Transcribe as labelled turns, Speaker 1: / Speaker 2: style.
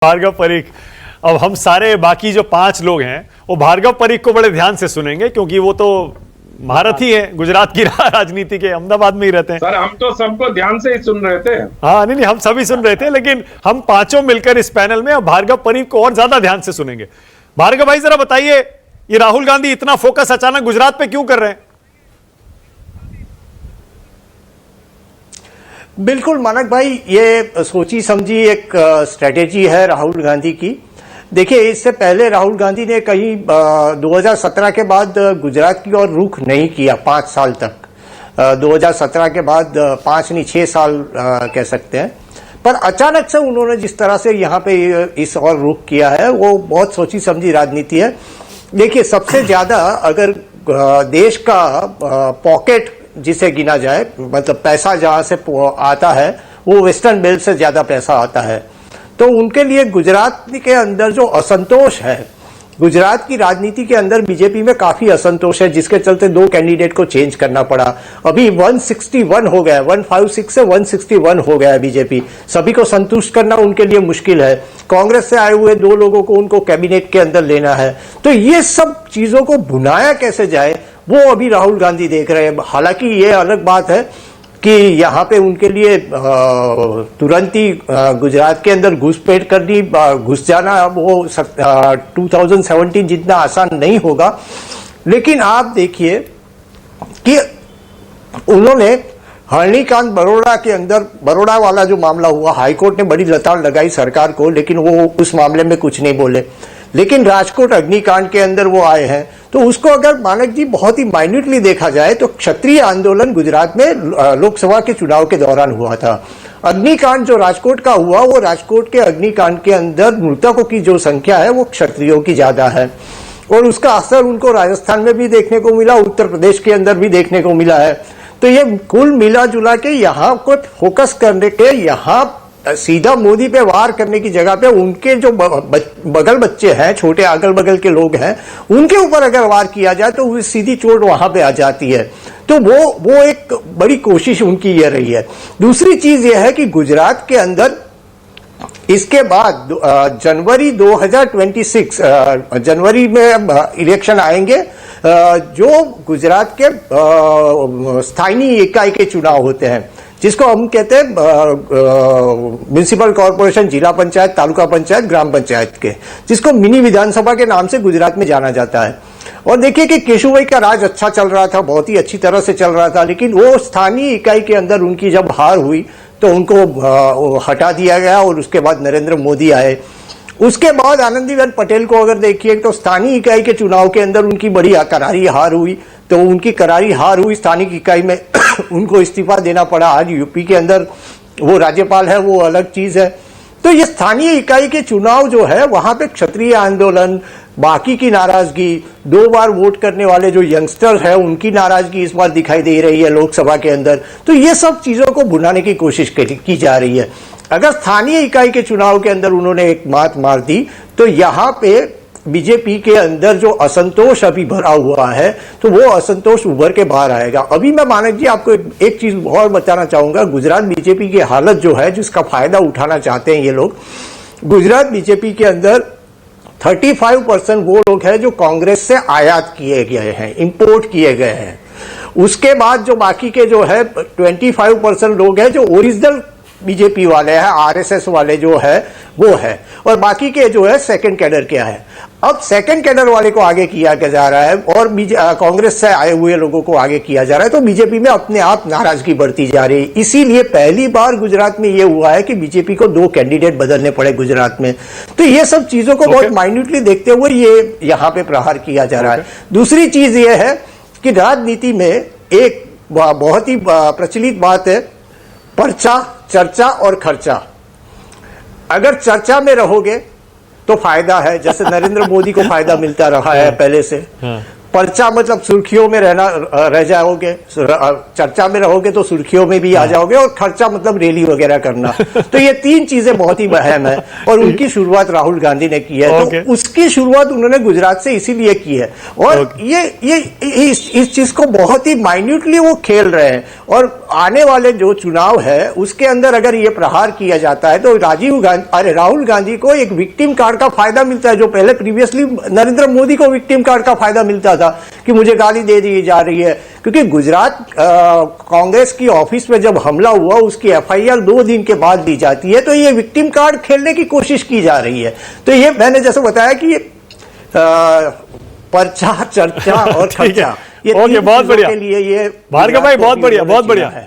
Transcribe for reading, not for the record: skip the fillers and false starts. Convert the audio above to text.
Speaker 1: भार्गव परीख। अब हम सारे बाकी जो 5 लोग हैं वो भार्गव परीख को बड़े ध्यान से सुनेंगे, क्योंकि वो तो महारथी है गुजरात की राजनीति के, अहमदाबाद में ही रहते हैं।
Speaker 2: सर हम तो सबको ध्यान से ही सुन रहे थे।
Speaker 1: हाँ नहीं, हम सभी सुन रहे थे, लेकिन हम 5 मिलकर इस पैनल में अब भार्गव परीख को और ज्यादा ध्यान से सुनेंगे। भार्गव भाई जरा बताइए, ये राहुल गांधी इतना फोकस अचानक गुजरात पे क्यों कर रहे हैं?
Speaker 3: बिल्कुल मानक भाई, ये सोची समझी एक स्ट्रेटेजी है राहुल गांधी की। देखिए, इससे पहले राहुल गांधी ने कहीं 2017 के बाद गुजरात की ओर रुख नहीं किया 5 साल तक। 2017 के बाद 5 नहीं 6 साल कह सकते हैं। पर अचानक से उन्होंने जिस तरह से यहाँ पे इस और रुख किया है, वो बहुत सोची समझी राजनीति है। देखिए, सबसे ज्यादा अगर देश का पॉकेट जिसे गिना जाए, मतलब पैसा जहां से आता है वो वेस्टर्न बेल्ट से ज्यादा पैसा आता है, तो उनके लिए गुजरात के अंदर जो असंतोष है, गुजरात की राजनीति के अंदर बीजेपी में काफी असंतोष है, जिसके चलते 2 कैंडिडेट को चेंज करना पड़ा। अभी 161 हो गया, 156 से 161 हो गया है बीजेपी। सभी को संतुष्ट करना उनके लिए मुश्किल है। कांग्रेस से आए हुए 2 लोगों को उनको कैबिनेट के अंदर लेना है, तो ये सब चीजों को भुनाया कैसे जाए वो अभी राहुल गांधी देख रहे हैं। हालांकि ये अलग बात है कि यहाँ पे उनके लिए तुरंत ही गुजरात के अंदर घुसपैठ करनी, घुस जाना वो 2017 जितना आसान नहीं होगा। लेकिन आप देखिए कि उन्होंने हरनीकांत बरोड़ा के अंदर, बरोड़ा वाला जो मामला हुआ, हाईकोर्ट ने बड़ी लताड़ लगाई सरकार को, लेकिन वो उस मामले में कुछ नहीं बोले। लेकिन राजकोट अग्निकांड के अंदर वो आए हैं, तो उसको अगर मानक जी बहुत ही माइन्यूटली देखा जाए तो क्षत्रिय आंदोलन गुजरात में लोकसभा के चुनाव के दौरान हुआ था। अग्निकांड जो राजकोट का हुआ, वो राजकोट के अग्निकांड के अंदर मृतकों की जो संख्या है वो क्षत्रियों की ज्यादा है, और उसका असर उनको राजस्थान में भी देखने को मिला, उत्तर प्रदेश के अंदर भी देखने को मिला है। तो ये कुल मिला जुला के यहाँ को फोकस करने के, यहाँ सीधा मोदी पे वार करने की जगह पे उनके जो बगल बच्चे हैं, छोटे अगल बगल के लोग हैं, उनके ऊपर अगर वार किया जाए तो सीधी चोट वहां पे आ जाती है। तो वो एक बड़ी कोशिश उनकी ये रही है। दूसरी चीज ये है कि गुजरात के अंदर इसके बाद जनवरी 2026 जनवरी में इलेक्शन आएंगे, जो गुजरात के स्थानीय इकाई के चुनाव होते हैं, जिसको हम कहते हैं म्युनिसिपल कॉर्पोरेशन, जिला पंचायत, तालुका पंचायत, ग्राम पंचायत के, जिसको मिनी विधानसभा के नाम से गुजरात में जाना जाता है। और देखिए कि केशुभाई का राज अच्छा चल रहा था, बहुत ही अच्छी तरह से चल रहा था, लेकिन वो स्थानीय इकाई के अंदर उनकी जब हार हुई तो उनको हटा दिया गया, और उसके बाद नरेंद्र मोदी आए। उसके बाद आनंदीबेन पटेल को अगर देखिए तो स्थानीय इकाई के चुनाव के अंदर उनकी बड़ी करारी हार हुई, तो उनकी करारी हार हुई स्थानिक इकाई में उनको इस्तीफा देना पड़ा। आज यूपी के अंदर वो राज्यपाल है, वो अलग चीज है। तो ये स्थानीय इकाई के चुनाव जो है, वहां पे क्षत्रिय आंदोलन, बाकी की नाराजगी, 2 बार वोट करने वाले जो यंगस्टर है उनकी नाराजगी इस बार दिखाई दे रही है लोकसभा के अंदर। तो ये सब चीजों को भुनाने की कोशिश की जा रही है। अगर स्थानीय इकाई के चुनाव के अंदर उन्होंने एक मात मार दी, तो यहाँ पे बीजेपी के अंदर जो असंतोष अभी भरा हुआ है, तो वो असंतोष उभर के बाहर आएगा। अभी मैं मानक जी आपको एक चीज और बताना चाहूंगा। गुजरात बीजेपी की हालत जो है, जिसका फायदा उठाना चाहते हैं ये लोग, गुजरात बीजेपी के अंदर 35% वो लोग हैं जो कांग्रेस से आयात किए गए हैं, इंपोर्ट किए गए हैं। उसके बाद जो बाकी के जो है 25% लोग हैं जो ओरिजिनल बीजेपी वाले हैं, आरएसएस वाले जो है वो है, और बाकी के जो है सेकंड कैडर के हैं। अब सेकंड कैडर वाले को आगे किया जा रहा है, और कांग्रेस से आए हुए लोगों को आगे किया जा रहा है, तो बीजेपी में अपने आप नाराजगी बढ़ती जा रही है। इसीलिए पहली बार गुजरात में ये हुआ है कि बीजेपी को 2 कैंडिडेट बदलने पड़े गुजरात में। तो ये सब चीजों को बहुत माइन्यूटली देखते हुए ये यहाँ पे प्रहार किया जा रहा है। दूसरी चीज ये है कि राजनीति में एक बहुत ही प्रचलित बात है, पर्चा, चर्चा और खर्चा। अगर चर्चा में रहोगे तो फायदा है, जैसे नरेंद्र मोदी को फायदा मिलता रहा है पहले से। पर्चा मतलब सुर्खियों में रह जाओगे, चर्चा में रहोगे तो सुर्खियों में भी आ जाओगे, और खर्चा मतलब रैली वगैरह करना। तो ये 3 चीजें बहुत ही अहम है, और उनकी शुरुआत राहुल गांधी ने की है। तो उसकी शुरुआत उन्होंने गुजरात से इसीलिए की है, और ये इस चीज को बहुत ही माइन्यूटली वो खेल रहे हैं। और आने वाले जो चुनाव है उसके अंदर अगर ये प्रहार किया जाता है तो राहुल गांधी को एक विक्टिम कार्ड का फायदा मिलता है, जो पहले प्रीवियसली नरेंद्र मोदी को विक्टिम कार्ड का फायदा मिलता था कि मुझे गाली दे दी जा रही है। क्योंकि गुजरात कांग्रेस की ऑफिस में जब हमला हुआ उसकी एफआईआर 2 दिन के बाद दी जाती है, तो ये विक्टिम कार्ड खेलने की कोशिश की जा रही है। तो ये मैंने जैसे बताया कि पर्चा, चर्चा और खर्चा, ये
Speaker 1: ओके, बहुत बढ़िया
Speaker 3: के लिए ये
Speaker 1: भार्गव भाई, बहुत बढ़िया, बहुत बढ़िया।